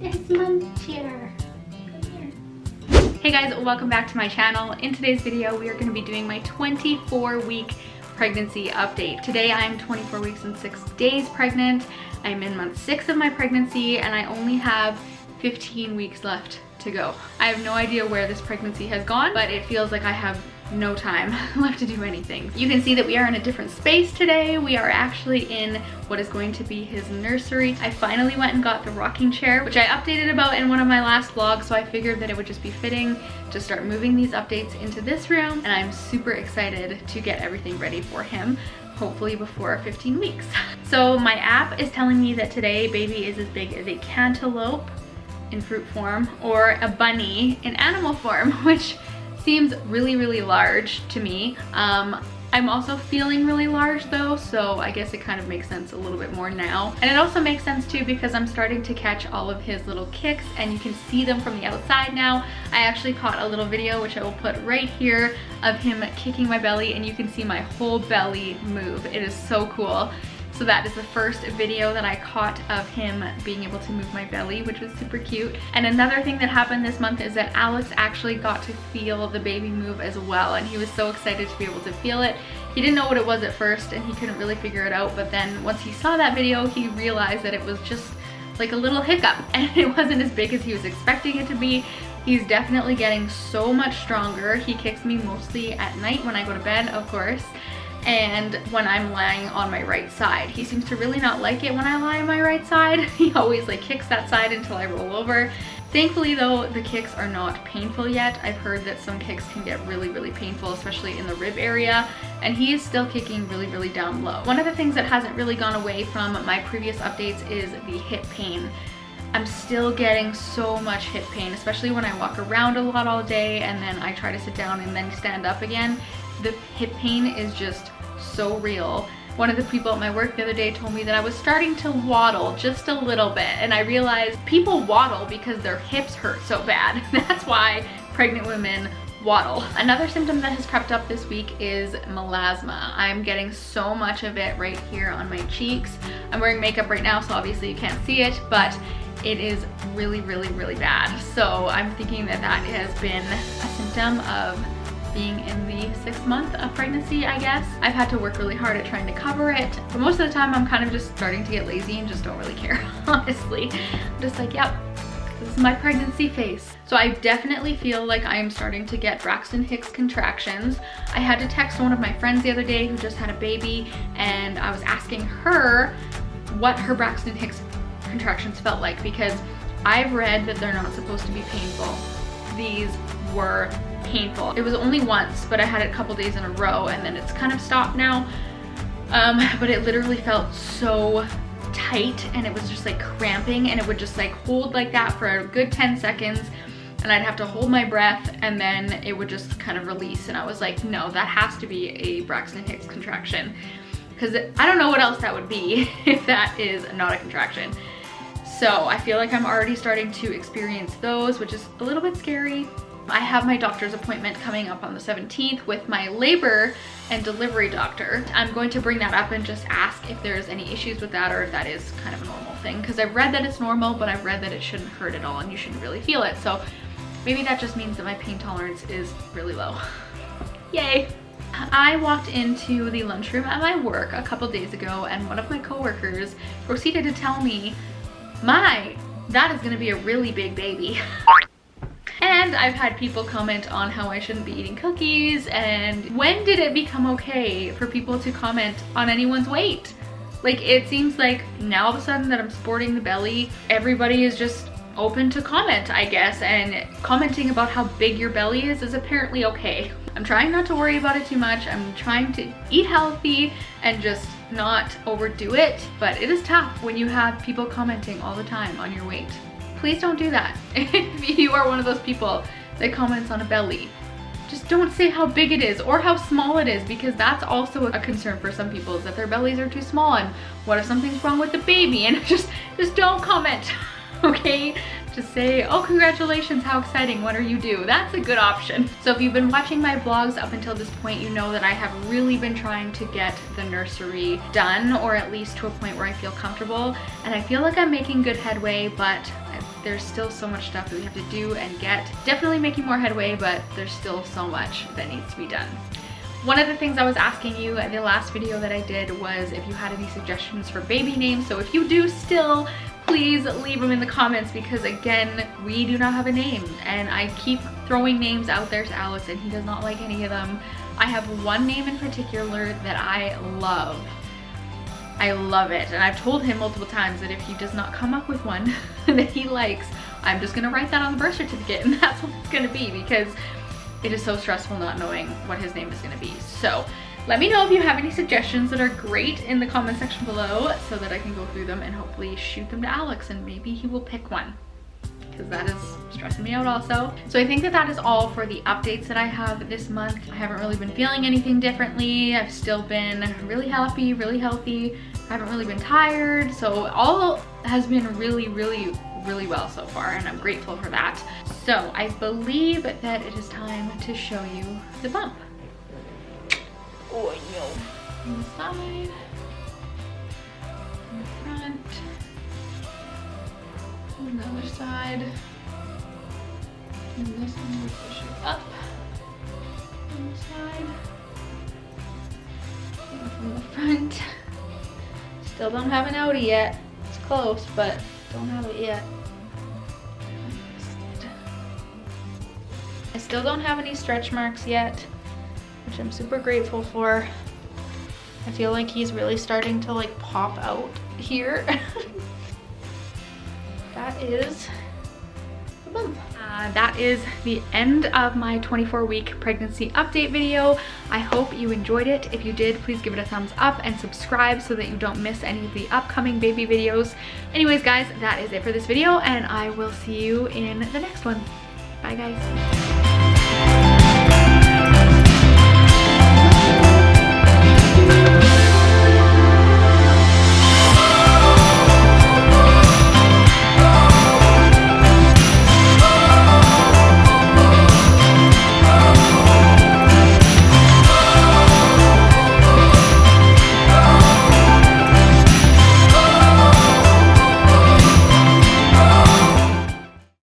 It's Munchier. Hey guys, welcome back to my channel. In today's video, we are going to be doing my 24-week pregnancy update. Today I am 24 weeks and 6 days pregnant. I'm in month 6 of my pregnancy and I only have 15 weeks left to go. I have no idea where this pregnancy has gone, but it feels like I have no time left to do anything. You can see that we are in a different space today. We are actually in what is going to be his nursery. I finally went and got the rocking chair, which I updated about in one of my last vlogs, so I figured that it would just be fitting to start moving these updates into this room, and I'm super excited to get everything ready for him, hopefully before 15 weeks. So my app is telling me that today baby is as big as a cantaloupe in fruit form or a bunny in animal form, which seems really large to me. I'm also feeling really large though, so I guess it kind of makes sense a little bit more now. And it also makes sense too because I'm starting to catch all of his little kicks and you can see them from the outside now. I actually caught a little video, which I will put right here, of him kicking my belly and you can see my whole belly move. It is so cool. So that is the first video that I caught of him being able to move my belly, which was super cute. And another thing that happened this month is that Alex actually got to feel the baby move as well, and he was so excited to be able to feel it. He didn't know what it was at first and he couldn't really figure it out, but then once he saw that video, he realized that it was just like a little hiccup and it wasn't as big as he was expecting it to be. He's definitely getting so much stronger. He kicks me mostly at night when I go to bed, of course, and when I'm lying on my right side. He seems to really not like it when I lie on my right side. He always like kicks that side until I roll over. Thankfully though, the kicks are not painful yet. I've heard that some kicks can get really painful, especially in the rib area, and he is still kicking really down low. One of the things that hasn't really gone away from my previous updates is the hip pain. I'm still getting so much hip pain, especially when I walk around a lot all day and then I try to sit down and then stand up again. The hip pain is just so real. One of the people at my work the other day told me that I was starting to waddle just a little bit, and I realized people waddle because their hips hurt so bad. That's why pregnant women waddle. Another symptom that has crept up this week is melasma. I'm getting so much of it right here on my cheeks. I'm wearing makeup right now, so obviously you can't see it, but it is really bad. So I'm thinking that that has been a symptom of being in the 6th month of pregnancy, I guess. I've had to work really hard at trying to cover it, but most of the time I'm kind of just starting to get lazy and just don't really care, honestly. I'm just like, yep, this is my pregnancy face. So I definitely feel like I am starting to get Braxton Hicks contractions. I had to text one of my friends the other day who just had a baby, and I was asking her what her Braxton Hicks contractions felt like, because I've read that they're not supposed to be painful. These were painful. It was only once, but I had it a couple days in a row and then it's kind of stopped now. But it literally felt so tight and it was just like cramping, and it would just like hold like that for a good 10 seconds and I'd have to hold my breath and then it would just kind of release, and I was like, no, that has to be a Braxton Hicks contraction, because I don't know what else that would be if that is not a contraction. So I feel like I'm already starting to experience those, which is a little bit scary. I have my doctor's appointment coming up on the 17th with my labor and delivery doctor. I'm going to bring that up and just ask if there's any issues with that or if that is kind of a normal thing, because I've read that it's normal, but I've read that it shouldn't hurt at all and you shouldn't really feel it. So maybe that just means that my pain tolerance is really low. Yay! I walked into the lunchroom at my work a couple days ago and one of my coworkers proceeded to tell me, that is gonna be a really big baby. And I've had people comment on how I shouldn't be eating cookies, and when did it become okay for people to comment on anyone's weight? Like, it seems like now all of a sudden that I'm sporting the belly, everybody is just open to comment, I guess, and commenting about how big your belly is apparently okay. I'm trying not to worry about it too much. I'm trying to eat healthy and just not overdo it, but it is tough when you have people commenting all the time on your weight. Please don't do that. If you are one of those people that comments on a belly, just don't say how big it is or how small it is, because that's also a concern for some people, is that their bellies are too small and what if something's wrong with the baby, and just don't comment, okay? Just say, oh, congratulations, how exciting, what are you due? That's a good option. So if you've been watching my vlogs up until this point, you know that I have really been trying to get the nursery done, or at least to a point where I feel comfortable, and I feel like I'm making good headway, but there's still so much stuff that we have to do and get. Definitely making more headway, but there's still so much that needs to be done. One of the things I was asking you in the last video that I did was if you had any suggestions for baby names. So if you do still, please leave them in the comments, because again, we do not have a name and I keep throwing names out there to Alex and he does not like any of them. I have one name in particular that I love. I love it, and I've told him multiple times that if he does not come up with one that he likes, I'm just gonna write that on the birth certificate, and that's what it's gonna be, because it is so stressful not knowing what his name is gonna be. So let me know if you have any suggestions that are great in the comment section below so that I can go through them and hopefully shoot them to Alex and maybe he will pick one, because that is stressing me out also. So I think that that is all for the updates that I have this month. I haven't really been feeling anything differently. I've still been really happy, really healthy. I haven't really been tired. So all has been really well so far, and I'm grateful for that. So I believe that it is time to show you the bump. Oh, I know. On the side, on the front, on the other side, and this one we push it up on the side, and from the front. Still don't have an outie yet. It's close, but don't have it yet. I still don't have any stretch marks yet, which I'm super grateful for. I feel like he's really starting to like pop out here. That is the bump. That is the end of my 24-week pregnancy update video. I hope you enjoyed it. If you did, please give it a thumbs up and subscribe so that you don't miss any of the upcoming baby videos. Anyways, guys, that is it for this video, and I will see you in the next one. Bye, guys.